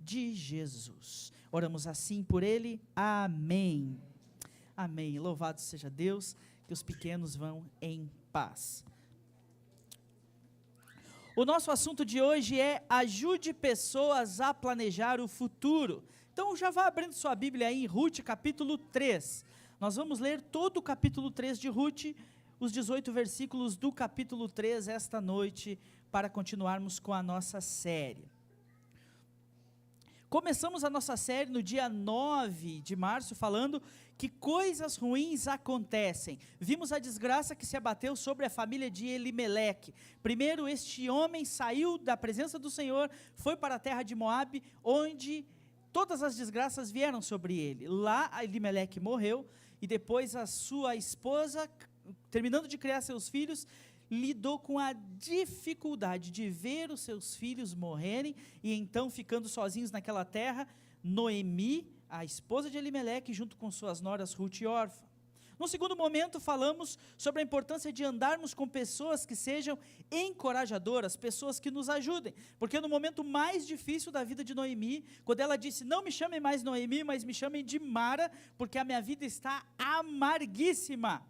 de Jesus. Oramos assim por ele, amém. Amém, louvado seja Deus, que os pequenos vão em paz. O nosso assunto de hoje é ajude pessoas a planejar o futuro. Então já vá abrindo sua Bíblia aí em Ruth capítulo 3. Nós vamos ler todo o capítulo 3 de Ruth, os 18 versículos do capítulo 3 esta noite, para continuarmos com a nossa série. Começamos a nossa série no dia 9 de março, falando que coisas ruins acontecem. Vimos a desgraça que se abateu sobre a família de Elimeleque. Primeiro, este homem saiu da presença do Senhor, foi para a terra de Moabe, onde todas as desgraças vieram sobre ele. Lá, Elimeleque morreu, e depois a sua esposa, terminando de criar seus filhos, lidou com a dificuldade de ver os seus filhos morrerem, e então ficando sozinhos naquela terra, Noemi, a esposa de Elimeleque, junto com suas noras Ruth e Orfa. No segundo momento, falamos sobre a importância de andarmos com pessoas que sejam encorajadoras, pessoas que nos ajudem, porque no momento mais difícil da vida de Noemi, quando ela disse, não me chamem mais Noemi, mas me chamem de Mara, porque a minha vida está amarguíssima,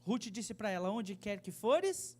Ruth disse para ela, onde quer que fores,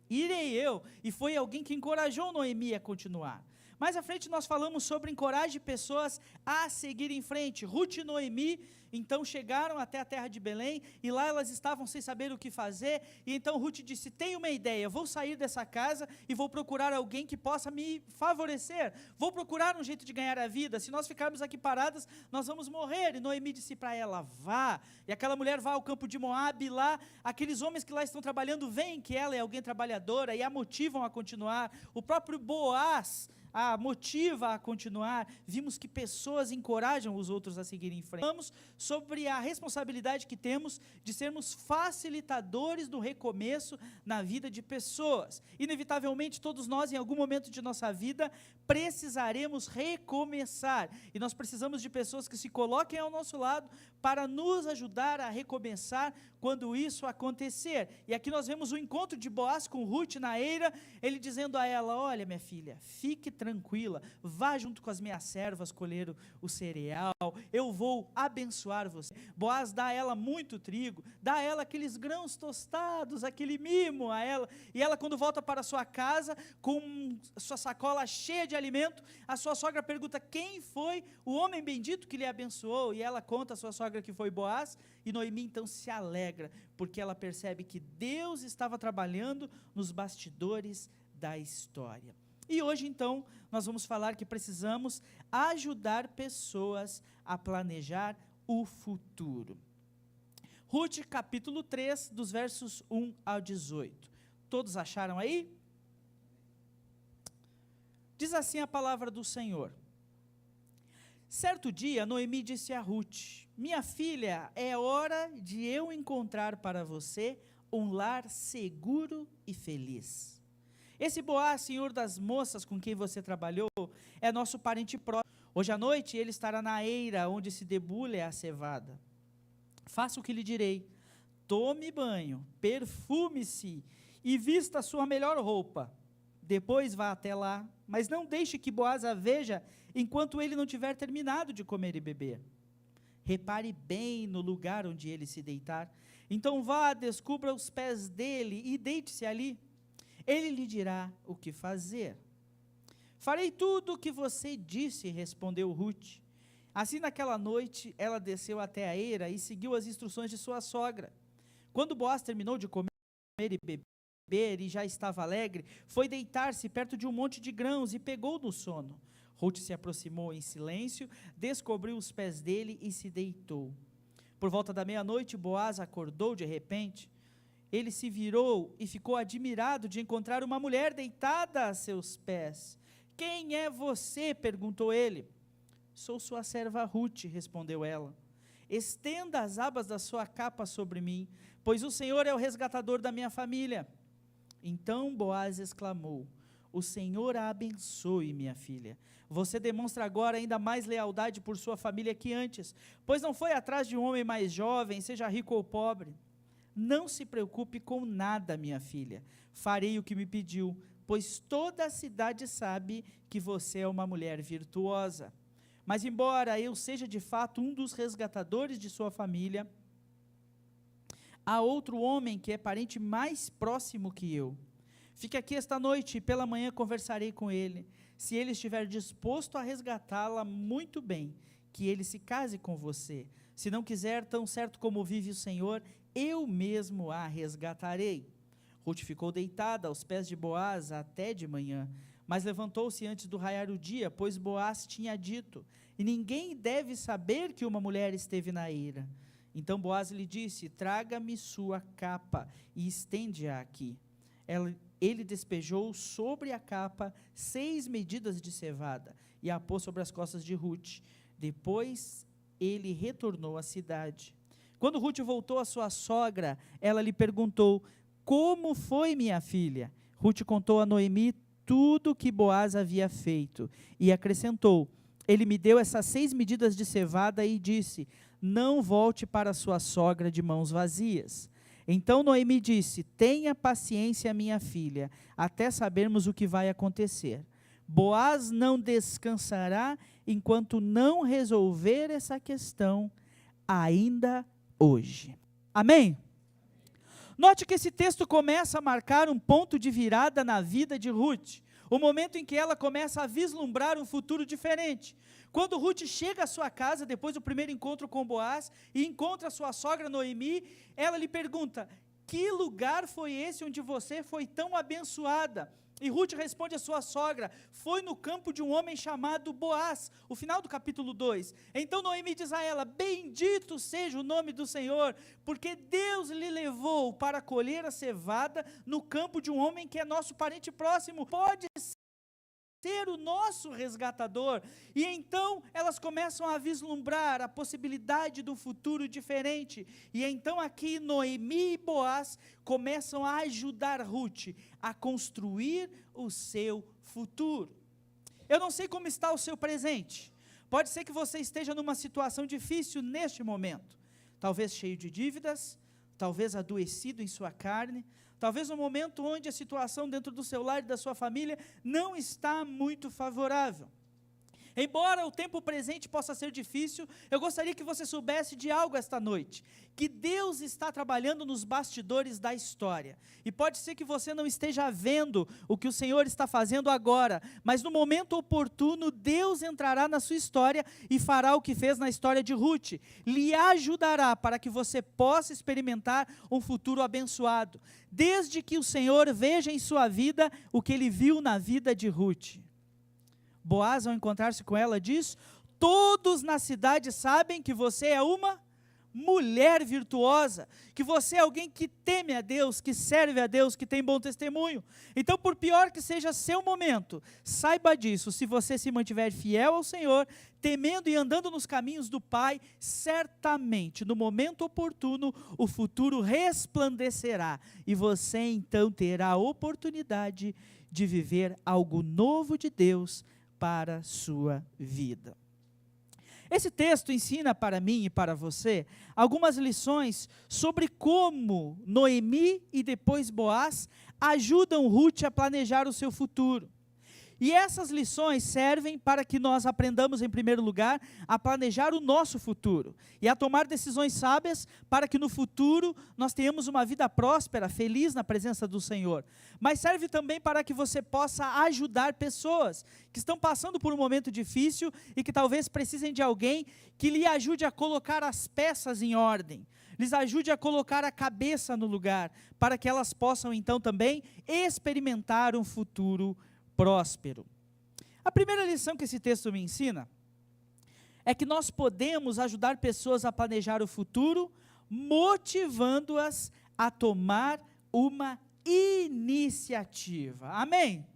irei eu, e foi alguém que encorajou Noemi a continuar. Mais à frente nós falamos sobre encoraje pessoas a seguir em frente. Ruth e Noemi, então chegaram até a terra de Belém, e lá elas estavam sem saber o que fazer, e então Ruth disse, tenho uma ideia, vou sair dessa casa e vou procurar alguém que possa me favorecer, vou procurar um jeito de ganhar a vida, se nós ficarmos aqui paradas, nós vamos morrer. E Noemi disse para ela, vá, e aquela mulher vai ao campo de Moabe, e lá, aqueles homens que lá estão trabalhando, veem que ela é alguém trabalhadora, e a motivam a continuar. O próprio Boaz a motiva a continuar. Vimos que pessoas encorajam os outros a seguirem em frente. Falamos sobre a responsabilidade que temos de sermos facilitadores do recomeço na vida de pessoas. Inevitavelmente, todos nós, em algum momento de nossa vida, precisaremos recomeçar, e nós precisamos de pessoas que se coloquem ao nosso lado para nos ajudar a recomeçar quando isso acontecer. E aqui nós vemos o encontro de Boaz com Ruth na eira, ele dizendo a ela, olha minha filha, fique tranquila, vá junto com as minhas servas colher o cereal, eu vou abençoar você. Boaz dá a ela muito trigo, dá a ela aqueles grãos tostados, aquele mimo a ela, e ela quando volta para sua casa, com sua sacola cheia de alimento, a sua sogra pergunta, quem foi o homem bendito que lhe abençoou? E ela conta a sua sogra que foi Boaz, e Noemi então se alegra, porque ela percebe que Deus estava trabalhando nos bastidores da história. E hoje então, nós vamos falar que precisamos ajudar pessoas a planejar o futuro. Ruth capítulo 3, dos versos 1 ao 18. Todos acharam aí? Diz assim a palavra do Senhor. Certo dia, Noemi disse a Ruth, minha filha, é hora de eu encontrar para você um lar seguro e feliz. Esse Boaz, senhor das moças com quem você trabalhou, é nosso parente próximo. Hoje à noite ele estará na eira onde se debulha a cevada. Faça o que lhe direi, tome banho, perfume-se e vista a sua melhor roupa. Depois vá até lá, mas não deixe que Boaz a veja enquanto ele não tiver terminado de comer e beber. Repare bem no lugar onde ele se deitar. Então vá, descubra os pés dele e deite-se ali. Ele lhe dirá o que fazer. Farei tudo o que você disse, respondeu Ruth. Assim naquela noite ela desceu até a eira e seguiu as instruções de sua sogra. Quando Boaz terminou de comer e beber e já estava alegre, foi deitar-se perto de um monte de grãos e pegou no sono. Ruth se aproximou em silêncio, descobriu os pés dele e se deitou. Por volta da meia-noite, Boaz acordou de repente. Ele se virou e ficou admirado de encontrar uma mulher deitada a seus pés. Quem é você? Perguntou ele. Sou sua serva Ruth, respondeu ela. Estenda as abas da sua capa sobre mim, pois o Senhor é o resgatador da minha família. Então Boaz exclamou, o Senhor a abençoe, minha filha. Você demonstra agora ainda mais lealdade por sua família que antes, pois não foi atrás de um homem mais jovem, seja rico ou pobre. Não se preocupe com nada, minha filha. Farei o que me pediu. pois toda a cidade sabe que você é uma mulher virtuosa. Mas embora eu seja de fato um dos resgatadores de sua família, há outro homem que é parente mais próximo que eu. Fique aqui esta noite e pela manhã conversarei com ele. Se ele estiver disposto a resgatá-la, muito bem, que ele se case com você. Se não quiser, tão certo como vive o Senhor, eu mesmo a resgatarei. Ruth ficou deitada aos pés de Boaz até de manhã, mas levantou-se antes do raiar o dia, pois Boaz tinha dito, e ninguém deve saber que uma mulher esteve na eira. Então Boaz lhe disse, traga-me sua capa e estende-a aqui. Ele despejou sobre a capa 6 medidas de cevada e a pôs sobre as costas de Ruth. Depois ele retornou à cidade. Quando Ruth voltou à sua sogra, ela lhe perguntou, como foi, minha filha? Ruth contou a Noemi tudo o que Boaz havia feito e acrescentou, ele me deu essas 6 medidas de cevada e disse, não volte para sua sogra de mãos vazias. Então Noemi disse, tenha paciência, minha filha, até sabermos o que vai acontecer. Boaz não descansará enquanto não resolver essa questão ainda hoje. Amém? Note que esse texto começa a marcar um ponto de virada na vida de Ruth, o momento em que ela começa a vislumbrar um futuro diferente. Quando Ruth chega à sua casa, depois do primeiro encontro com Boaz, e encontra sua sogra Noemi, ela lhe pergunta, que lugar foi esse onde você foi tão abençoada? E Ruth responde à sua sogra, foi no campo de um homem chamado Boaz, o final do capítulo 2. Então Noemi diz a ela, bendito seja o nome do Senhor, porque Deus lhe levou para colher a cevada no campo de um homem que é nosso parente próximo, pode ser o nosso resgatador. E então elas começam a vislumbrar a possibilidade de um futuro diferente, e então aqui Noemi e Boaz começam a ajudar Ruth a construir o seu futuro. Eu não sei como está o seu presente, pode ser que você esteja numa situação difícil neste momento, talvez cheio de dívidas, talvez adoecido em sua carne, talvez um momento onde a situação dentro do seu lar e da sua família não está muito favorável. Embora o tempo presente possa ser difícil, eu gostaria que você soubesse de algo esta noite, que Deus está trabalhando nos bastidores da história, e pode ser que você não esteja vendo o que o Senhor está fazendo agora, mas no momento oportuno, Deus entrará na sua história e fará o que fez na história de Ruth, lhe ajudará para que você possa experimentar um futuro abençoado, desde que o Senhor veja em sua vida o que Ele viu na vida de Ruth. Boaz, ao encontrar-se com ela, diz, todos na cidade sabem que você é uma mulher virtuosa, que você é alguém que teme a Deus, que serve a Deus, que tem bom testemunho. Então, por pior que seja seu momento, saiba disso, se você se mantiver fiel ao Senhor, temendo e andando nos caminhos do Pai, certamente, no momento oportuno, o futuro resplandecerá, e você então terá a oportunidade de viver algo novo de Deus para a sua vida. Esse texto ensina para mim e para você algumas lições sobre como Noemi e depois Boaz ajudam Ruth a planejar o seu futuro. E essas lições servem para que nós aprendamos, em primeiro lugar, a planejar o nosso futuro e a tomar decisões sábias para que no futuro nós tenhamos uma vida próspera, feliz na presença do Senhor. Mas serve também para que você possa ajudar pessoas que estão passando por um momento difícil e que talvez precisem de alguém que lhe ajude a colocar as peças em ordem, lhes ajude a colocar a cabeça no lugar, para que elas possam então também experimentar um futuro próspero. A primeira lição que esse texto me ensina é que nós podemos ajudar pessoas a planejar o futuro, motivando-as a tomar uma iniciativa. Amém?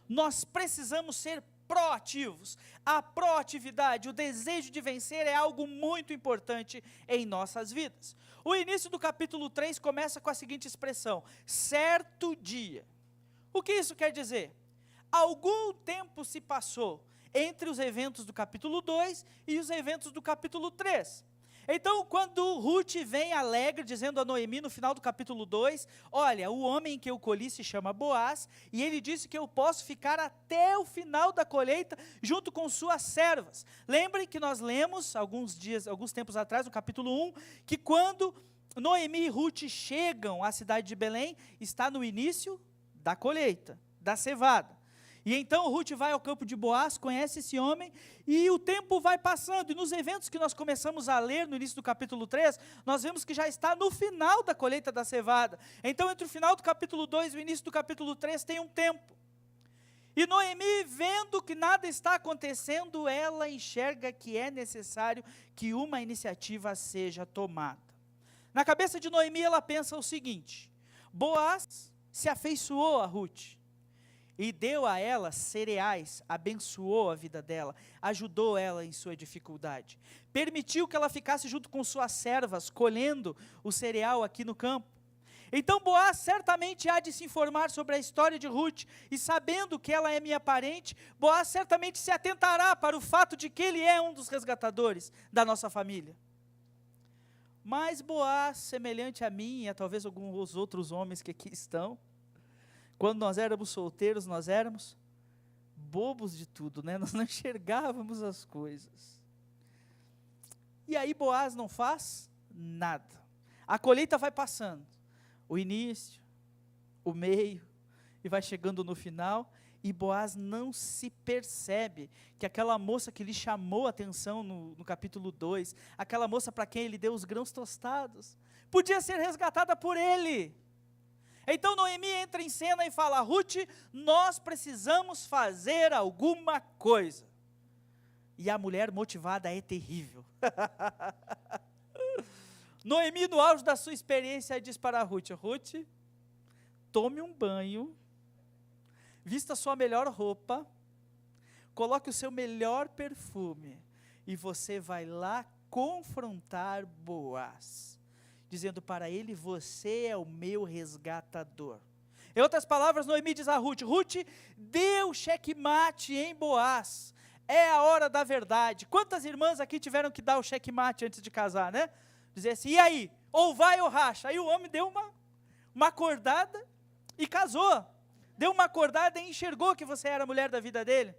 Nós precisamos ser proativos. A proatividade, o desejo de vencer é algo muito importante em nossas vidas. O início do capítulo 3 começa com a seguinte expressão, certo dia. O que isso quer dizer? Algum tempo se passou entre os eventos do capítulo 2 e os eventos do capítulo 3. Então, quando Ruth vem alegre, dizendo a Noemi no final do capítulo 2, olha, o homem que eu colhi se chama Boaz, e ele disse que eu posso ficar até o final da colheita, junto com suas servas. Lembrem que nós lemos, alguns tempos atrás, no capítulo 1, que quando Noemi e Ruth chegam à cidade de Belém, está no início da colheita, da cevada. E então Ruth vai ao campo de Boaz, conhece esse homem, e o tempo vai passando, e nos eventos que nós começamos a ler no início do capítulo 3, nós vemos que já está no final da colheita da cevada. Então entre o final do capítulo 2 e o início do capítulo 3 tem um tempo. E Noemi, vendo que nada está acontecendo, ela enxerga que é necessário que uma iniciativa seja tomada. Na cabeça de Noemi ela pensa o seguinte: Boaz se afeiçoou a Ruth, e deu a ela cereais, abençoou a vida dela, ajudou ela em sua dificuldade, permitiu que ela ficasse junto com suas servas, colhendo o cereal aqui no campo. Então Boaz certamente há de se informar sobre a história de Ruth, e sabendo que ela é minha parente, Boaz certamente se atentará para o fato de que ele é um dos resgatadores da nossa família. Mas Boaz, semelhante a mim e a talvez alguns outros homens que aqui estão, quando nós éramos solteiros, nós éramos bobos de tudo, né? Nós não enxergávamos as coisas. E aí Boaz não faz nada. A colheita vai passando, o início, o meio, e vai chegando no final, e Boaz não se percebe que aquela moça que lhe chamou a atenção no capítulo 2, aquela moça para quem ele deu os grãos tostados, podia ser resgatada por ele. Então Noemi entra em cena e fala: Ruth, nós precisamos fazer alguma coisa. E a mulher motivada é terrível. Noemi, no auge da sua experiência, diz para Ruth: Ruth, tome um banho, vista a sua melhor roupa, coloque o seu melhor perfume, e você vai lá confrontar Boaz, dizendo para ele: você é o meu resgatador. Em outras palavras, Noemi diz a Ruth: Ruth, deu checkmate em Boaz, é a hora da verdade. Quantas irmãs aqui tiveram que dar o checkmate antes de casar, né? Dizer assim: e aí, ou vai ou racha. Aí o homem deu uma acordada e casou, deu uma acordada e enxergou que você era a mulher da vida dele.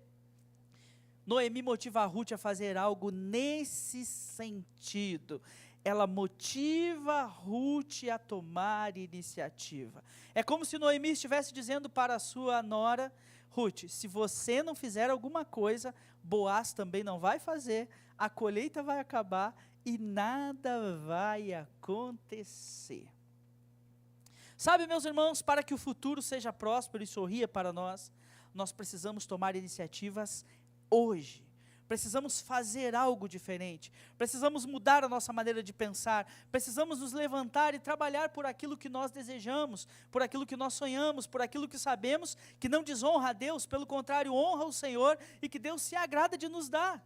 Noemi motiva a Ruth a fazer algo nesse sentido. Ela motiva Ruth a tomar iniciativa. É como se Noemi estivesse dizendo para a sua nora: Ruth, se você não fizer alguma coisa, Boaz também não vai fazer, a colheita vai acabar e nada vai acontecer. Sabe, meus irmãos, para que o futuro seja próspero e sorria para nós, nós precisamos tomar iniciativas hoje. Precisamos fazer algo diferente, precisamos mudar a nossa maneira de pensar, precisamos nos levantar e trabalhar por aquilo que nós desejamos, por aquilo que nós sonhamos, por aquilo que sabemos que não desonra a Deus, pelo contrário, honra o Senhor e que Deus se agrada de nos dar.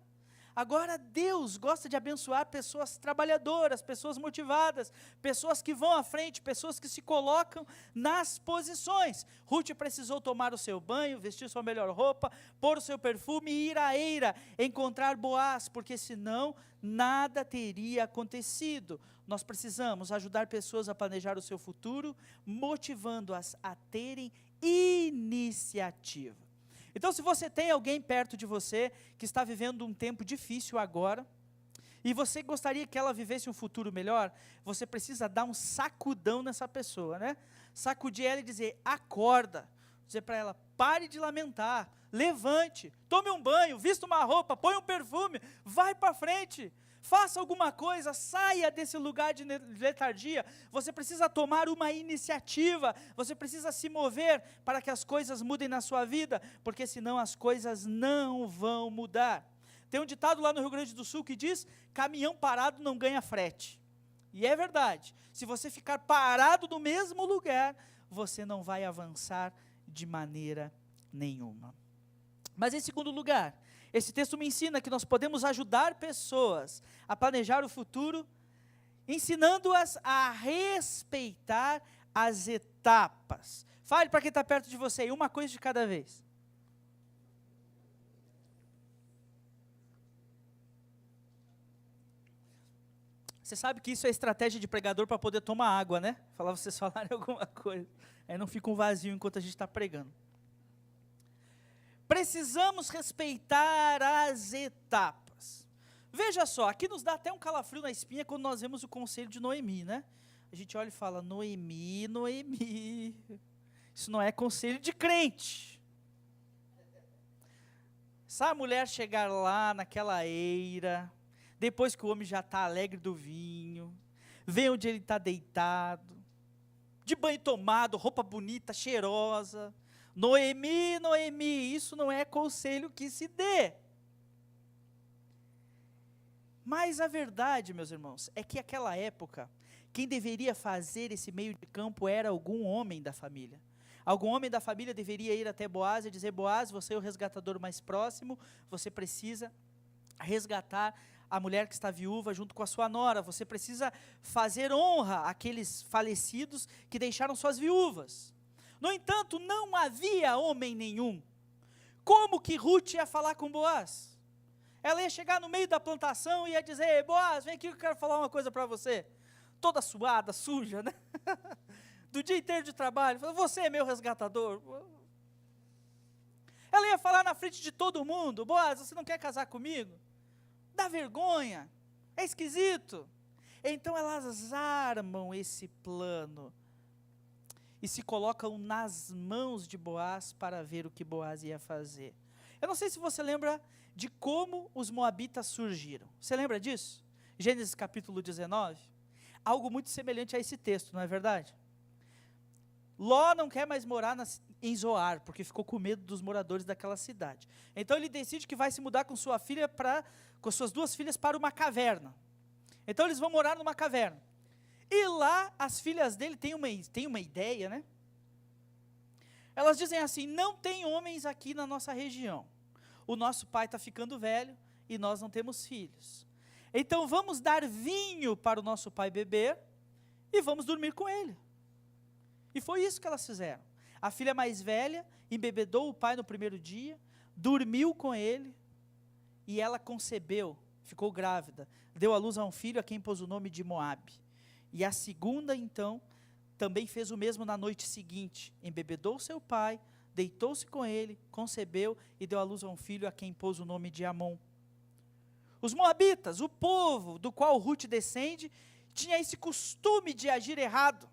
Agora, Deus gosta de abençoar pessoas trabalhadoras, pessoas motivadas, pessoas que vão à frente, pessoas que se colocam nas posições. Ruth precisou tomar o seu banho, vestir sua melhor roupa, pôr o seu perfume e ir à eira, encontrar Boaz, porque senão nada teria acontecido. Nós precisamos ajudar pessoas a planejar o seu futuro, motivando-as a terem iniciativa. Então, se você tem alguém perto de você que está vivendo um tempo difícil agora, e você gostaria que ela vivesse um futuro melhor, você precisa dar um sacudão nessa pessoa, né? Sacudir ela e dizer: acorda. Dizer para ela: pare de lamentar, levante, tome um banho, vista uma roupa, põe um perfume, vai para frente. Faça alguma coisa, saia desse lugar de letargia. Você precisa tomar uma iniciativa, você precisa se mover para que as coisas mudem na sua vida, porque senão as coisas não vão mudar. Tem um ditado lá no Rio Grande do Sul que diz: caminhão parado não ganha frete. E é verdade, se você ficar parado no mesmo lugar, você não vai avançar de maneira nenhuma. Mas em segundo lugar, esse texto me ensina que nós podemos ajudar pessoas a planejar o futuro, ensinando-as a respeitar as etapas. Fale para quem está perto de você, uma coisa de cada vez. Você sabe que isso é estratégia de pregador para poder tomar água, né? Falar vocês falarem alguma coisa. Aí não fica um vazio enquanto a gente está pregando. Precisamos respeitar as etapas. Veja só, aqui nos dá até um calafrio na espinha quando nós vemos o conselho de Noemi, né? A gente olha e fala, Noemi, Noemi. Isso não é conselho de crente. Sabe a mulher chegar lá naquela eira, depois que o homem já está alegre do vinho, vê onde ele está deitado, de banho tomado, roupa bonita, cheirosa. Noemi, Noemi, isso não é conselho que se dê. Mas a verdade, meus irmãos, é que naquela época, quem deveria fazer esse meio de campo era algum homem da família. Algum homem da família deveria ir até Boaz e dizer, Boaz, você é o resgatador mais próximo, você precisa resgatar a mulher que está viúva junto com a sua nora, você precisa fazer honra àqueles falecidos que deixaram suas viúvas. No entanto, não havia homem nenhum. Como que Ruth ia falar com Boaz? Ela ia chegar no meio da plantação e ia dizer, Boaz, vem aqui que eu quero falar uma coisa para você. Toda suada, suja, né? Do dia inteiro de trabalho, você é meu resgatador. Ela ia falar na frente de todo mundo, Boaz, você não quer casar comigo? Dá vergonha, é esquisito. Então elas armam esse plano e se colocam nas mãos de Boaz para ver o que Boaz ia fazer. Eu não sei se você lembra de como os moabitas surgiram. Você lembra disso? Gênesis capítulo 19. Algo muito semelhante a esse texto, não é verdade? Ló não quer mais morar em Zoar, porque ficou com medo dos moradores daquela cidade. Então ele decide que vai se mudar com sua filha com suas duas filhas para uma caverna. Então eles vão morar numa caverna. E lá as filhas dele têm uma ideia, né? Elas dizem assim, não tem homens aqui na nossa região. O nosso pai está ficando velho e nós não temos filhos. Então vamos dar vinho para o nosso pai beber e vamos dormir com ele. E foi isso que elas fizeram. A filha mais velha embebedou o pai no primeiro dia, dormiu com ele, e ela concebeu, ficou grávida, deu à luz a um filho a quem pôs o nome de Moabe. E a segunda, então, também fez o mesmo na noite seguinte, embebedou seu pai, deitou-se com ele, concebeu e deu à luz a um filho a quem pôs o nome de Amon. Os moabitas, o povo do qual Ruth descende, tinha esse costume de agir errado.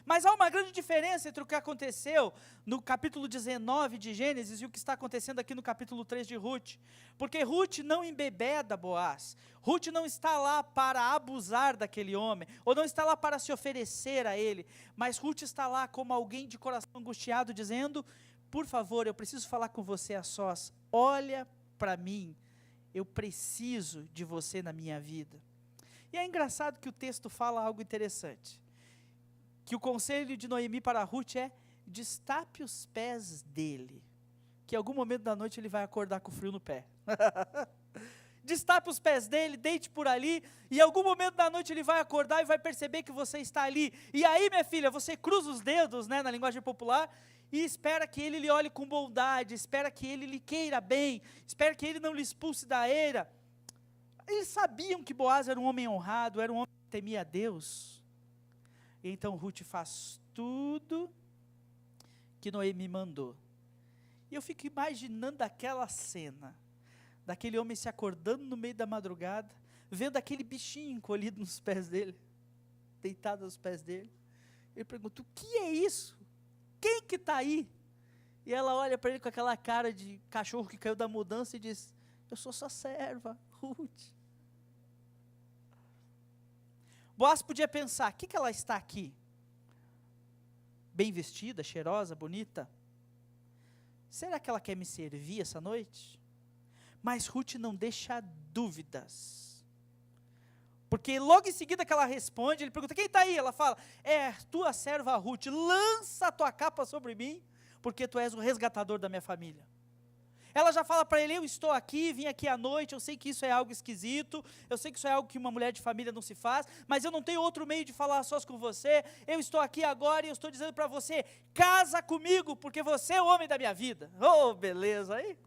Mas há uma grande diferença entre o que aconteceu no capítulo 19 de Gênesis e o que está acontecendo aqui no capítulo 3 de Ruth. Porque Ruth não embebeda Boaz. Ruth não está lá para abusar daquele homem, ou não está lá para se oferecer a ele. Mas Ruth está lá como alguém de coração angustiado, dizendo, por favor, eu preciso falar com você a sós. Olha para mim, eu preciso de você na minha vida. E é engraçado que o texto fala algo interessante. Que o conselho de Noemi para Ruth é, destape os pés dele, que em algum momento da noite ele vai acordar com frio no pé. Destape os pés dele, deite por ali, e em algum momento da noite ele vai acordar e vai perceber que você está ali. E aí, minha filha, você cruza os dedos, né, na linguagem popular, e espera que ele lhe olhe com bondade, espera que ele lhe queira bem, espera que ele não lhe expulse da eira. Eles sabiam que Boaz era um homem honrado, era um homem que temia a Deus. Então Ruth faz tudo que Noemi mandou. E eu fico imaginando aquela cena, daquele homem se acordando no meio da madrugada, vendo aquele bichinho encolhido nos pés dele, deitado aos pés dele. Ele pergunta, o que é isso? Quem que está aí? E ela olha para ele com aquela cara de cachorro que caiu da mudança e diz, eu sou sua serva, Ruth. Boaz podia pensar, o que ela está aqui? Bem vestida, cheirosa, bonita? Será que ela quer me servir essa noite? Mas Ruth não deixa dúvidas. Porque logo em seguida que ela responde, ele pergunta, quem está aí? Ela fala, é tua serva Ruth, lança a tua capa sobre mim, porque tu és o resgatador da minha família. Ela já fala para ele, eu estou aqui, vim aqui à noite, eu sei que isso é algo esquisito, eu sei que isso é algo que uma mulher de família não se faz, mas eu não tenho outro meio de falar sós com você, eu estou aqui agora e eu estou dizendo para você, casa comigo, porque você é o homem da minha vida. Oh, beleza, aí.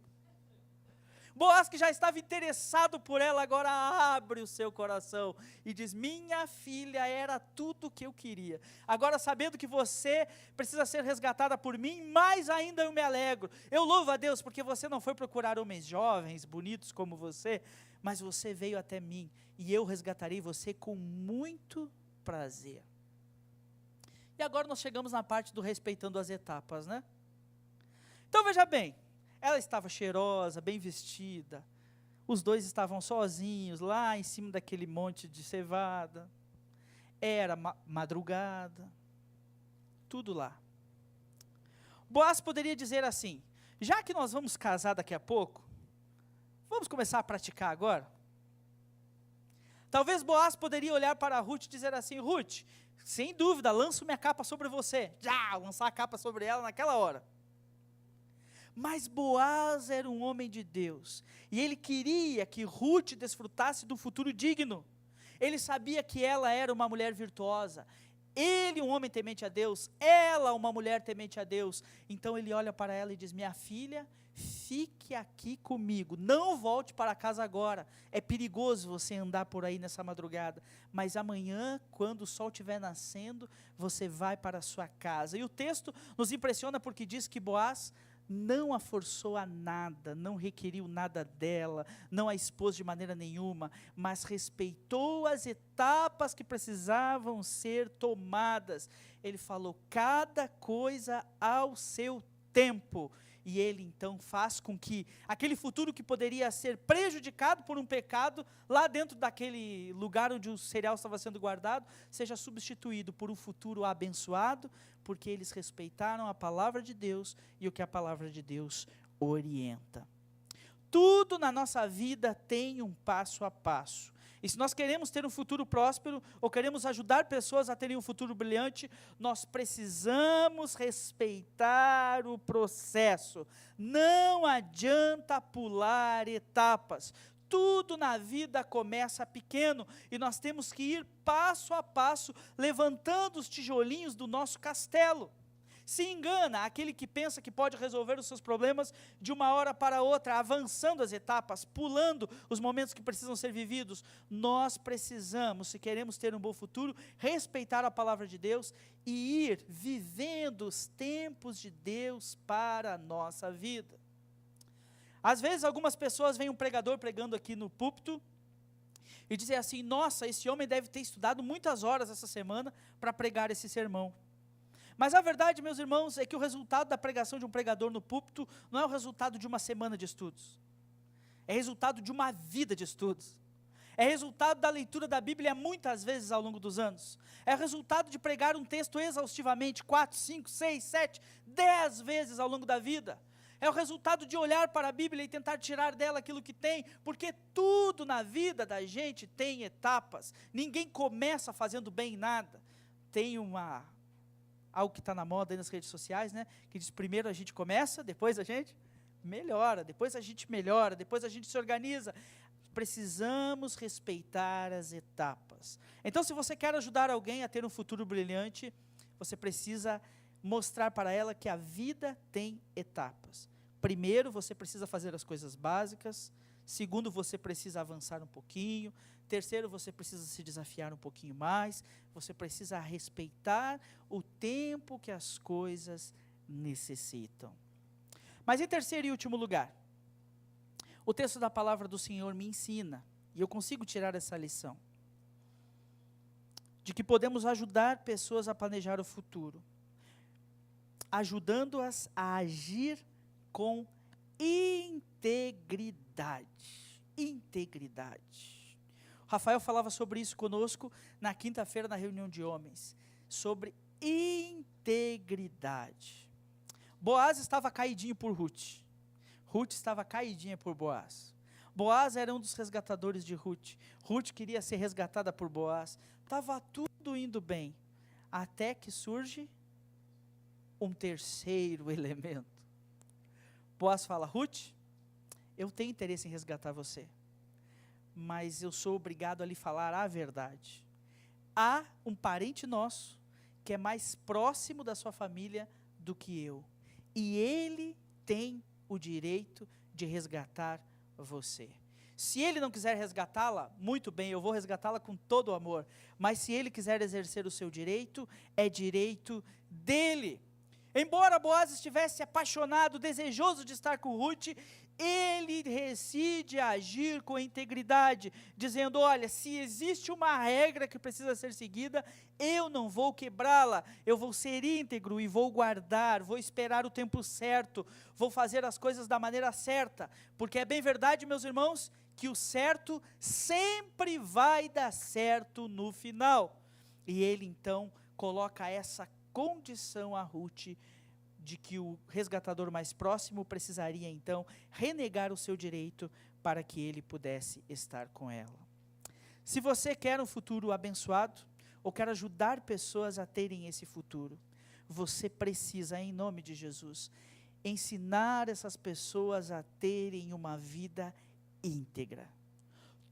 Boaz, que já estava interessado por ela, agora abre o seu coração e diz: minha filha, era tudo o que eu queria. Agora, sabendo que você precisa ser resgatada por mim, mais ainda eu me alegro. Eu louvo a Deus, porque você não foi procurar homens jovens, bonitos como você, mas você veio até mim, e eu resgatarei você com muito prazer. E agora nós chegamos na parte do respeitando as etapas, né? Então veja bem, ela estava cheirosa, bem vestida, os dois estavam sozinhos, lá em cima daquele monte de cevada, era madrugada, tudo lá. Boaz poderia dizer assim: já que nós vamos casar daqui a pouco, vamos começar a praticar agora? Talvez Boaz poderia olhar para Ruth e dizer assim: Ruth, sem dúvida, lanço minha capa sobre você. Já, lançar a capa sobre ela naquela hora. Mas Boaz era um homem de Deus, e ele queria que Ruth desfrutasse de um futuro digno. Ele sabia que ela era uma mulher virtuosa, ele um homem temente a Deus, ela uma mulher temente a Deus. Então ele olha para ela e diz: minha filha, fique aqui comigo, não volte para casa agora, é perigoso você andar por aí nessa madrugada, mas amanhã, quando o sol estiver nascendo, você vai para a sua casa. E o texto nos impressiona porque diz que Boaz não a forçou a nada, não requeriu nada dela, não a expôs de maneira nenhuma, mas respeitou as etapas que precisavam ser tomadas. Ele falou: cada coisa ao seu tempo. E ele então faz com que aquele futuro que poderia ser prejudicado por um pecado, lá dentro daquele lugar onde o cereal estava sendo guardado, seja substituído por um futuro abençoado, porque eles respeitaram a palavra de Deus e o que a palavra de Deus orienta. Tudo na nossa vida tem um passo a passo. E se nós queremos ter um futuro próspero, ou queremos ajudar pessoas a terem um futuro brilhante, nós precisamos respeitar o processo. Não adianta pular etapas. Tudo na vida começa pequeno, e nós temos que ir passo a passo, levantando os tijolinhos do nosso castelo. Se engana aquele que pensa que pode resolver os seus problemas de uma hora para outra, avançando as etapas, pulando os momentos que precisam ser vividos. Nós precisamos, se queremos ter um bom futuro, respeitar a palavra de Deus e ir vivendo os tempos de Deus para a nossa vida. Às vezes algumas pessoas veem um pregador pregando aqui no púlpito e dizem assim: nossa, esse homem deve ter estudado muitas horas essa semana para pregar esse sermão. Mas a verdade, meus irmãos, é que o resultado da pregação de um pregador no púlpito não é o resultado de uma semana de estudos. É resultado de uma vida de estudos. É resultado da leitura da Bíblia muitas vezes ao longo dos anos. É resultado de pregar um texto exaustivamente 4, 5, 6, 7, 10 vezes ao longo da vida. É o resultado de olhar para a Bíblia e tentar tirar dela aquilo que tem, porque tudo na vida da gente tem etapas. Ninguém começa fazendo bem nada. Tem algo que está na moda aí nas redes sociais, né? Que diz: primeiro a gente começa, depois a gente melhora, depois a gente melhora, depois a gente se organiza. Precisamos respeitar as etapas. Então, se você quer ajudar alguém a ter um futuro brilhante, você precisa mostrar para ela que a vida tem etapas. Primeiro, você precisa fazer as coisas básicas. Segundo, você precisa avançar um pouquinho. Terceiro, você precisa se desafiar um pouquinho mais. Você precisa respeitar o tempo que as coisas necessitam. Mas em terceiro e último lugar, o texto da palavra do Senhor me ensina, e eu consigo tirar essa lição, de que podemos ajudar pessoas a planejar o futuro, ajudando-as a agir com integridade. Integridade. Rafael falava sobre isso conosco na quinta-feira na reunião de homens, sobre integridade. Boaz estava caidinho por Ruth. Ruth estava caidinha por Boaz. Boaz era um dos resgatadores de Ruth. Ruth queria ser resgatada por Boaz. Estava tudo indo bem, até que surge um terceiro elemento. Boaz fala: Ruth, eu tenho interesse em resgatar você, mas eu sou obrigado a lhe falar a verdade. Há um parente nosso que é mais próximo da sua família do que eu, e ele tem o direito de resgatar você. Se ele não quiser resgatá-la, muito bem, eu vou resgatá-la com todo o amor. Mas se ele quiser exercer o seu direito, é direito dele. Embora Boaz estivesse apaixonado, desejoso de estar com Ruth, ele decide agir com integridade, dizendo: olha, se existe uma regra que precisa ser seguida, eu não vou quebrá-la, eu vou ser íntegro e vou guardar, vou esperar o tempo certo, vou fazer as coisas da maneira certa, porque é bem verdade, meus irmãos, que o certo sempre vai dar certo no final. E ele então coloca essa condição a Ruth, de que o resgatador mais próximo precisaria então renegar o seu direito para que ele pudesse estar com ela. Se você quer um futuro abençoado, ou quer ajudar pessoas a terem esse futuro, você precisa, em nome de Jesus, ensinar essas pessoas a terem uma vida íntegra.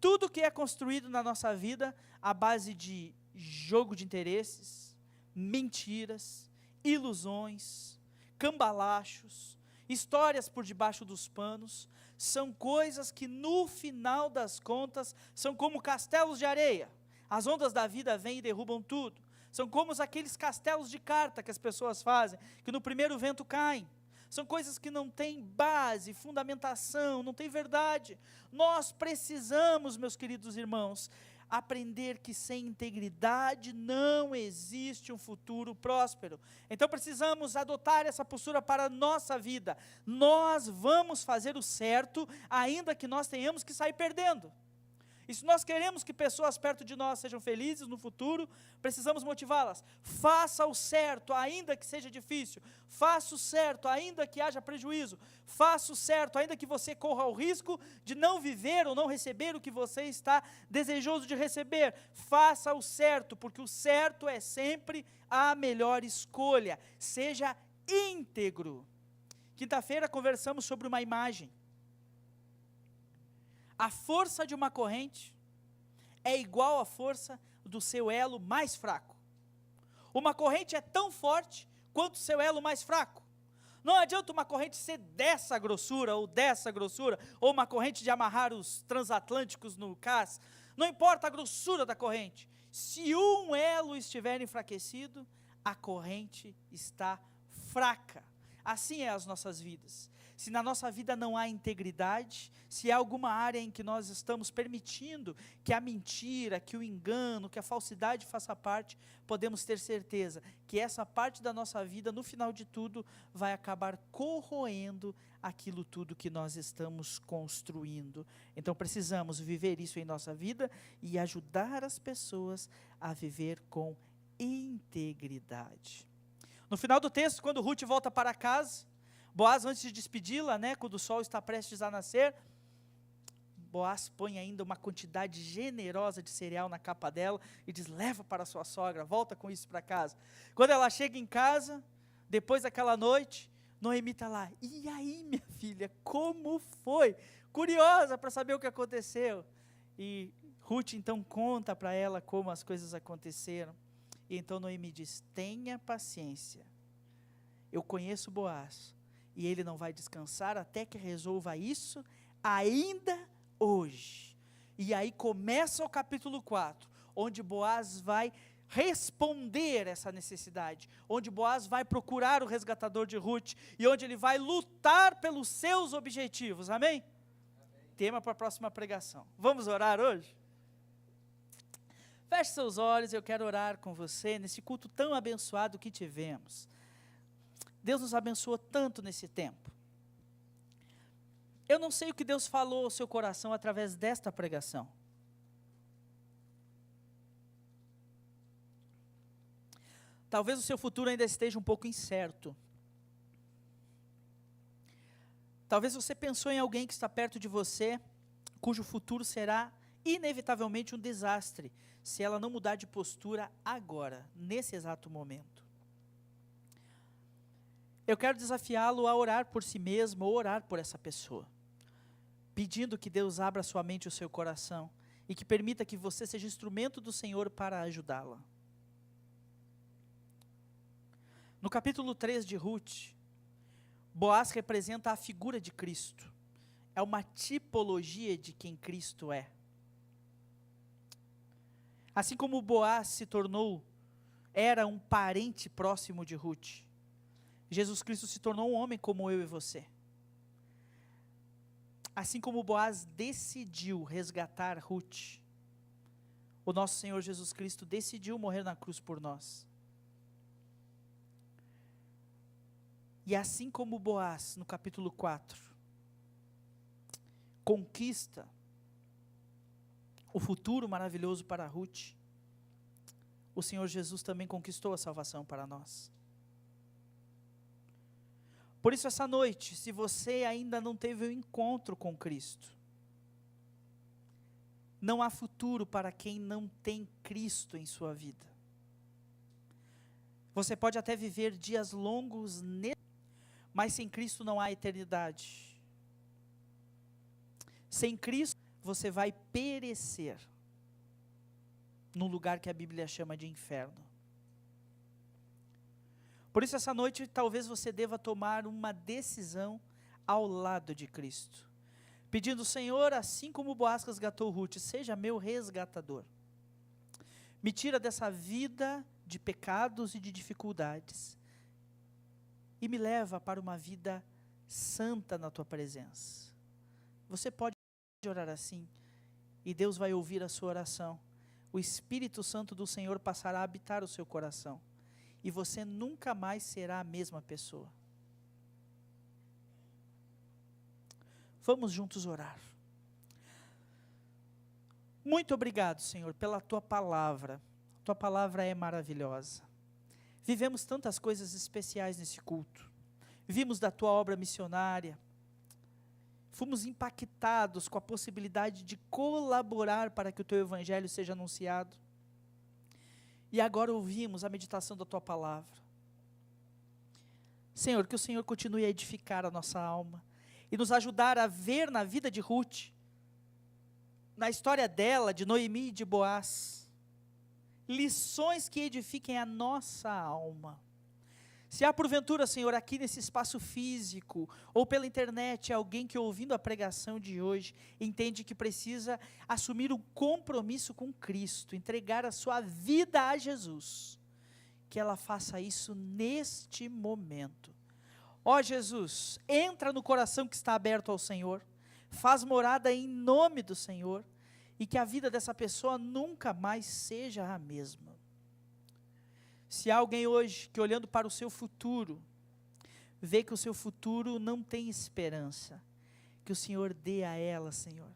Tudo que é construído na nossa vida à base de jogo de interesses, mentiras, ilusões, cambalachos, histórias por debaixo dos panos, são coisas que no final das contas são como castelos de areia. As ondas da vida vêm e derrubam tudo. São como aqueles castelos de carta que as pessoas fazem, que no primeiro vento caem. São coisas que não têm base, fundamentação, não têm verdade. Nós precisamos, meus queridos irmãos, aprender que sem integridade não existe um futuro próspero. Então precisamos adotar essa postura para a nossa vida. Nós vamos fazer o certo, ainda que nós tenhamos que sair perdendo. E se nós queremos que pessoas perto de nós sejam felizes no futuro, precisamos motivá-las. Faça o certo, ainda que seja difícil. Faça o certo, ainda que haja prejuízo. Faça o certo, ainda que você corra o risco de não viver ou não receber o que você está desejoso de receber. Faça o certo, porque o certo é sempre a melhor escolha. Seja íntegro. Quinta-feira conversamos sobre uma imagem. A força de uma corrente é igual à força do seu elo mais fraco. Uma corrente é tão forte quanto o seu elo mais fraco. Não adianta uma corrente ser dessa grossura, ou uma corrente de amarrar os transatlânticos no cais. Não importa a grossura da corrente. Se um elo estiver enfraquecido, a corrente está fraca. Assim é as nossas vidas. Se na nossa vida não há integridade, se há alguma área em que nós estamos permitindo que a mentira, que o engano, que a falsidade faça parte, podemos ter certeza que essa parte da nossa vida, no final de tudo, vai acabar corroendo aquilo tudo que nós estamos construindo. Então precisamos viver isso em nossa vida e ajudar as pessoas a viver com integridade. No final do texto, quando Ruth volta para casa, Boaz, antes de despedi-la, quando o sol está prestes a nascer, Boaz põe ainda uma quantidade generosa de cereal na capa dela e diz: leva para a sua sogra, volta com isso para casa. Quando ela chega em casa, depois daquela noite, Noemi está lá: e aí, minha filha, como foi? Curiosa para saber o que aconteceu. E Ruth então conta para ela como as coisas aconteceram. E então Noemi diz: tenha paciência, eu conheço Boaz, e ele não vai descansar até que resolva isso ainda hoje. E aí começa o capítulo 4, onde Boaz vai responder essa necessidade, onde Boaz vai procurar o resgatador de Ruth, e onde ele vai lutar pelos seus objetivos, amém? Tema para a próxima pregação. Vamos orar hoje? Feche seus olhos, eu quero orar com você, nesse culto tão abençoado que tivemos. Deus nos abençoou tanto nesse tempo. Eu não sei o que Deus falou ao seu coração através desta pregação. Talvez o seu futuro ainda esteja um pouco incerto. Talvez você pensou em alguém que está perto de você, cujo futuro será inevitavelmente um desastre, se ela não mudar de postura agora, nesse exato momento. Eu quero desafiá-lo a orar por si mesmo, ou orar por essa pessoa, pedindo que Deus abra sua mente e o seu coração, e que permita que você seja instrumento do Senhor para ajudá-la. No capítulo 3 de Ruth, Boaz representa a figura de Cristo. é uma tipologia de quem Cristo é. Assim como Boaz era um parente próximo de Ruth, Jesus Cristo se tornou um homem como eu e você. Assim como Boaz decidiu resgatar Ruth, o nosso Senhor Jesus Cristo decidiu morrer na cruz por nós. E assim como Boaz, no capítulo 4, conquista o futuro maravilhoso para Ruth, o Senhor Jesus também conquistou a salvação para nós. Por isso, essa noite, se você ainda não teve um encontro com Cristo, não há futuro para quem não tem Cristo em sua vida. Você pode até viver dias longos, mas sem Cristo não há eternidade. Sem Cristo, você vai perecer num lugar que a Bíblia chama de inferno. Por isso, essa noite, talvez você deva tomar uma decisão ao lado de Cristo, pedindo: Senhor, assim como Boaz resgatou Ruth, seja meu resgatador. Me tira dessa vida de pecados e de dificuldades, e me leva para uma vida santa na tua presença. Você pode orar assim, e Deus vai ouvir a sua oração. O Espírito Santo do Senhor passará a habitar o seu coração, e você nunca mais será a mesma pessoa. Vamos juntos orar. Muito obrigado, Senhor, pela Tua palavra. Tua palavra é maravilhosa. Vivemos tantas coisas especiais nesse culto. Vimos da Tua obra missionária. Fomos impactados com a possibilidade de colaborar para que o Teu Evangelho seja anunciado. E agora ouvimos a meditação da Tua palavra. Senhor, que o Senhor continue a edificar a nossa alma e nos ajudar a ver na vida de Ruth, na história dela, de Noemi e de Boaz, lições que edifiquem a nossa alma. Se há porventura, Senhor, aqui nesse espaço físico, ou pela internet, alguém que ouvindo a pregação de hoje, entende que precisa assumir um compromisso com Cristo, entregar a sua vida a Jesus, que ela faça isso neste momento. Ó Jesus, entra no coração que está aberto ao Senhor, faz morada em nome do Senhor, e que a vida dessa pessoa nunca mais seja a mesma. Se há alguém hoje que, olhando para o seu futuro, vê que o seu futuro não tem esperança, que o Senhor dê a ela, Senhor,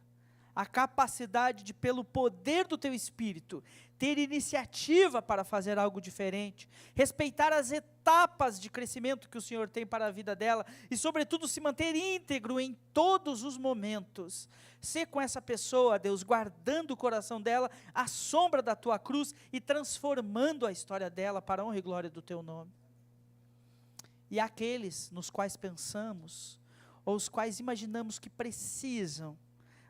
a capacidade de, pelo poder do Teu Espírito, ter iniciativa para fazer algo diferente, respeitar as etapas de crescimento que o Senhor tem para a vida dela, e sobretudo se manter íntegro em todos os momentos. Ser com essa pessoa, Deus, guardando o coração dela à sombra da Tua cruz e transformando a história dela para a honra e glória do Teu nome. E aqueles nos quais pensamos, ou os quais imaginamos que precisam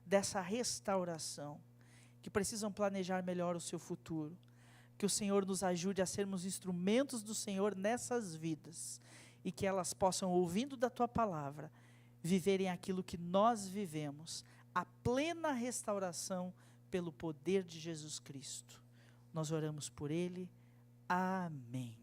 dessa restauração, que precisam planejar melhor o seu futuro, que o Senhor nos ajude a sermos instrumentos do Senhor nessas vidas, e que elas possam, ouvindo da Tua palavra, viverem aquilo que nós vivemos, a plena restauração pelo poder de Jesus Cristo. Nós oramos por Ele. Amém.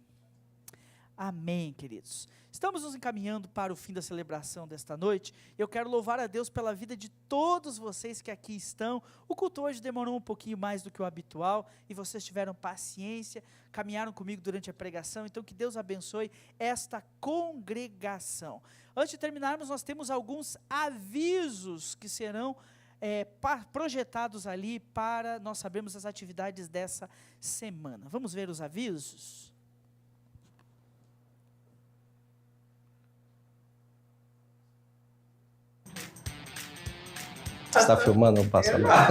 Amém, queridos. Estamos nos encaminhando para o fim da celebração desta noite. Eu quero louvar a Deus pela vida de todos vocês que aqui estão. O culto hoje demorou um pouquinho mais do que o habitual, e vocês tiveram paciência, caminharam comigo durante a pregação, então que Deus abençoe esta congregação. Antes de terminarmos, nós temos alguns avisos que serão projetados ali para nós sabermos as atividades dessa semana. Vamos ver os avisos? Você está filmando? Não passa lá.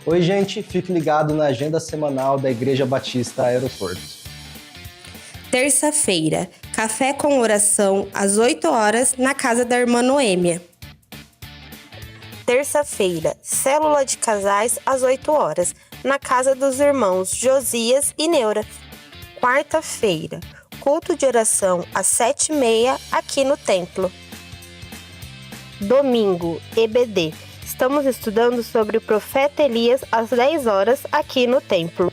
Oi, gente. Fique ligado na agenda semanal da Igreja Batista Aeroporto. Terça-feira, café com oração às 8 horas na casa da irmã Noêmia. Terça-feira, célula de casais às 8 horas na casa dos irmãos Josias e Neura. Quarta-feira, culto de oração às 7h30 aqui no templo. Domingo, EBD. Estamos estudando sobre o profeta Elias às 10 horas aqui no templo.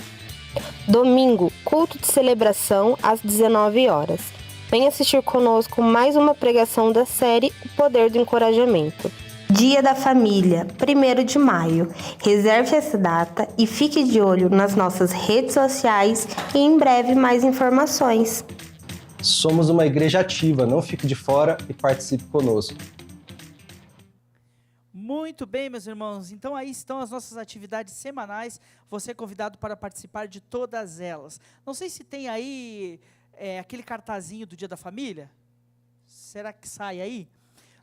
Domingo, culto de celebração às 19 horas. Venha assistir conosco mais uma pregação da série O Poder do Encorajamento. Dia da Família, 1º de maio. Reserve essa data e fique de olho nas nossas redes sociais e em breve mais informações. Somos uma igreja ativa, não fique de fora e participe conosco. Muito bem, meus irmãos, então aí estão as nossas atividades semanais, você é convidado para participar de todas elas. Não sei se tem aí aquele cartazinho do Dia da Família, será que sai aí?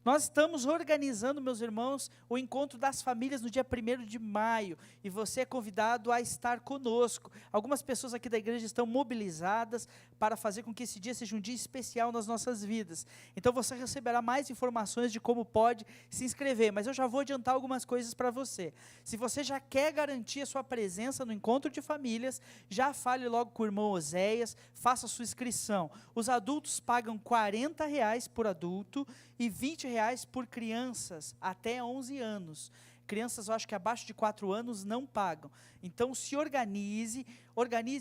Nós estamos organizando, meus irmãos, o encontro das famílias no dia 1º de maio, e você é convidado a estar conosco. Algumas pessoas aqui da igreja estão mobilizadas para fazer com que esse dia seja um dia especial nas nossas vidas. Então você receberá mais informações de como pode se inscrever, mas eu já vou adiantar algumas coisas para você. Se você já quer garantir a sua presença no encontro de famílias, já fale logo com o irmão Oséias, faça a sua inscrição. Os adultos pagam R$40 por adulto e R$20 por crianças até 11 anos. Crianças, eu acho que abaixo de 4 anos não pagam. Então, se organize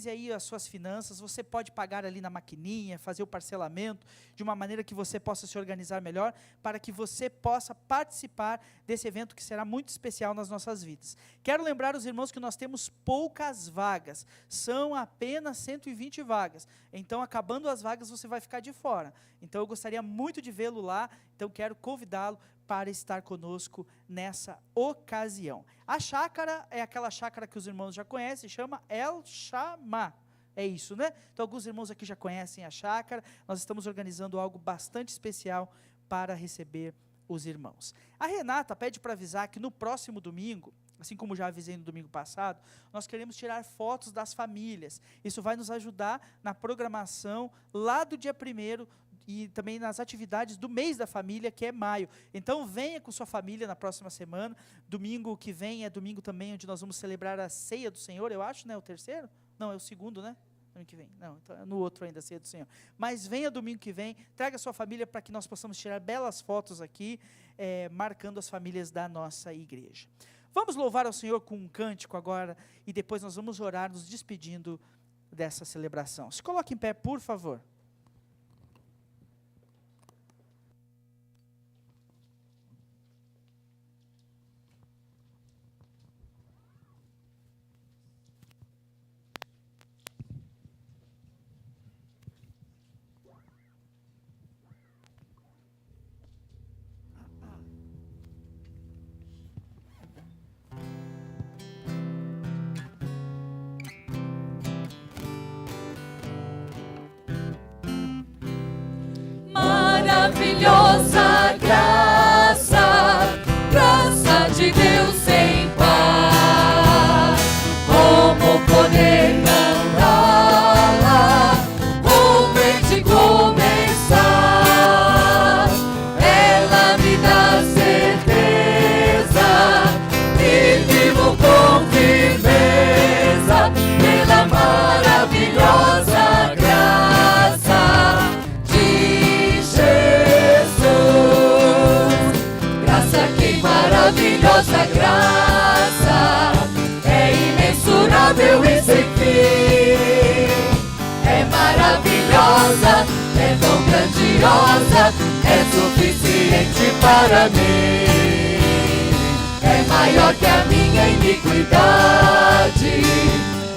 aí as suas finanças. Você pode pagar ali na maquininha, fazer o parcelamento, de uma maneira que você possa se organizar melhor, para que você possa participar desse evento que será muito especial nas nossas vidas. Quero lembrar os irmãos que nós temos poucas vagas, são apenas 120 vagas. Então, acabando as vagas, você vai ficar de fora. Então, eu gostaria muito de vê-lo lá, então quero convidá-lo para estar conosco nessa ocasião. A chácara é aquela chácara que os irmãos já conhecem, chama El Shammah. É isso, né? Então, alguns irmãos aqui já conhecem a chácara. Nós estamos organizando algo bastante especial para receber os irmãos. A Renata pede para avisar que no próximo domingo, assim como já avisei no domingo passado, nós queremos tirar fotos das famílias. Isso vai nos ajudar na programação lá do dia 1º e também nas atividades do mês da família, que é maio. Então, venha com sua família na próxima semana. Domingo que vem é domingo também onde nós vamos celebrar a Ceia do Senhor, eu acho, né? O terceiro? Não, é o segundo, né? Domingo que vem. Não, então é no outro ainda, a Ceia do Senhor. Mas venha domingo que vem, traga sua família para que nós possamos tirar belas fotos aqui, marcando as famílias da nossa igreja. Vamos louvar ao Senhor com um cântico agora, e depois nós vamos orar, nos despedindo dessa celebração. Se coloque em pé, por favor. Maravilhosa graça, graça de Deus sem par. Como poder cantá-la, de começar? Ela me dá certeza e vivo com firmeza pela maravilhosa graça de Jesus. Graça que maravilhosa graça, é imensurável e sem fim. É maravilhosa, é tão grandiosa, é suficiente para mim. É maior que a minha iniquidade,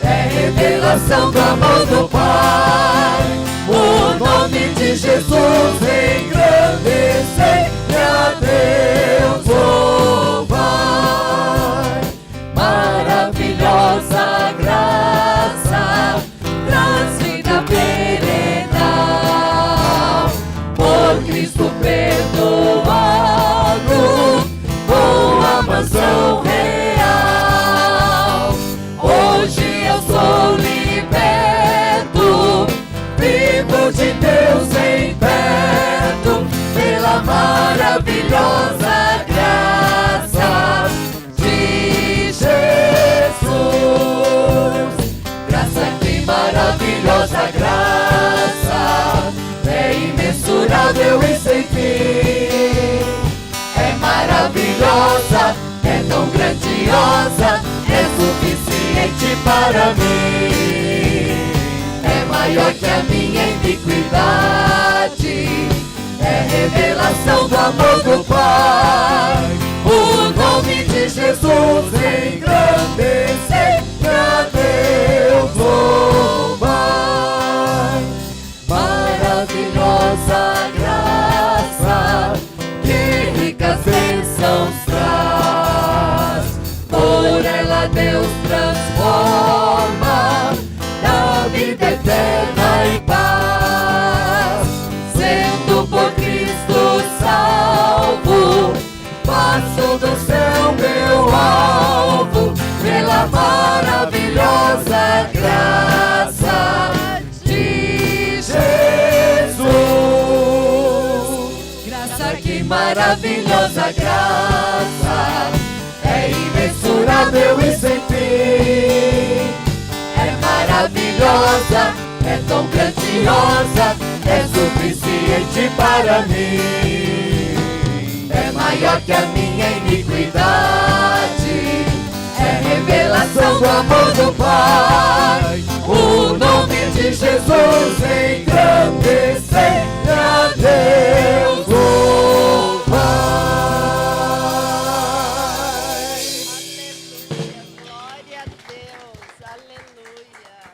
é revelação do amor do Pai. O nome de Jesus engrandecer e a Deus louvar. Maravilhosa graça, traz vida perenal, por Cristo perdoado, com a mansão real. Hoje eu sou liberto, vivo de Deus em perto, pela maravilhosa graça de Jesus. Graça que maravilhosa graça, é imensurável e sem fim. É para mim. É maior que a minha iniquidade, é revelação do amor do Pai. O nome de Jesus engrandecer pra Deus louvar. Maravilhosa graça, que ricas bênçãos traz. Por ela Deus transforma da vida eterna em paz. Sendo por Cristo salvo, passo do céu meu alvo, pela maravilhosa graça de Jesus. Graça, que maravilhosa graça, é imensurável e sem fim. É maravilhosa, é tão grandiosa, é suficiente para mim. É maior que a minha iniquidade, é revelação do amor do Pai. O nome de Jesus engrandecer a Deus o Pai. Glória a Deus, aleluia.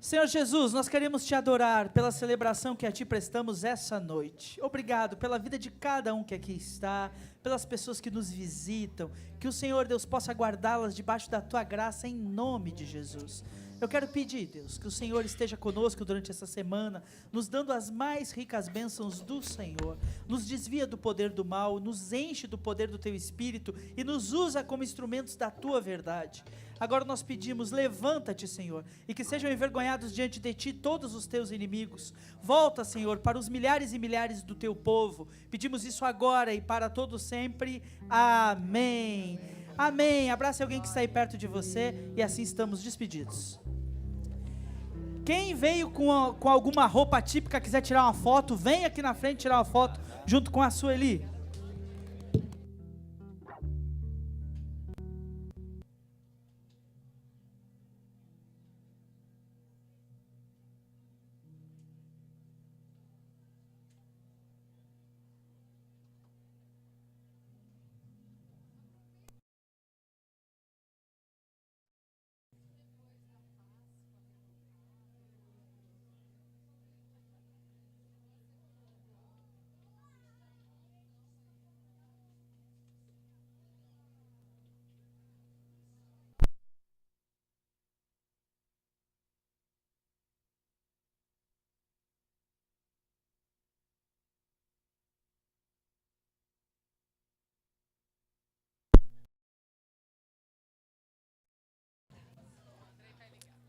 Senhor Jesus, nós queremos te adorar pela celebração que a ti prestamos essa noite. Obrigado pela vida de cada um que aqui está, pelas pessoas que nos visitam, que o Senhor Deus possa guardá-las debaixo da tua graça em nome de Jesus. Eu quero pedir, Deus, que o Senhor esteja conosco durante essa semana, nos dando as mais ricas bênçãos do Senhor, nos desvia do poder do mal, nos enche do poder do teu Espírito e nos usa como instrumentos da tua verdade. Agora nós pedimos, levanta-te, Senhor, e que sejam envergonhados diante de ti todos os teus inimigos. Volta, Senhor, para os milhares e milhares do teu povo. Pedimos isso agora e para todo sempre. Amém. Amém. Abrace alguém que está aí perto de você e assim estamos despedidos. Quem veio com alguma roupa típica, quiser tirar uma foto, vem aqui na frente tirar uma foto junto com a Sueli.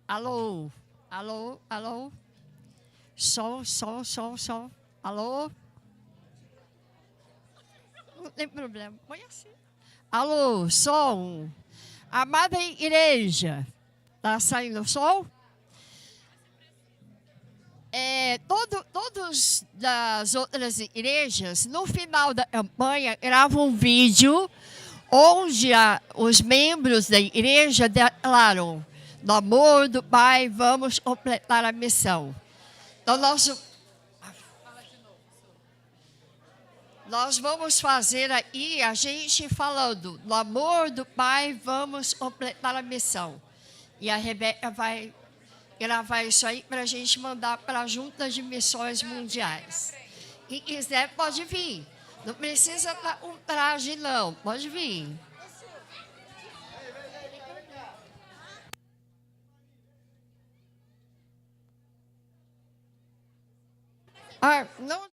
Alô, alô, alô, som, alô, não tem problema, põe assim. Alô, som, amada igreja, tá saindo o som? Todos das outras igrejas, no final da campanha, gravam um vídeo onde os membros da igreja declaram: no amor do Pai, vamos completar a missão. Então, nós vamos fazer aí a gente falando: no amor do Pai, vamos completar a missão. E a Rebeca vai gravar isso aí para a gente mandar para a Junta de Missões Mundiais. Quem quiser pode vir. Não precisa estar com traje, não. Pode vir. Não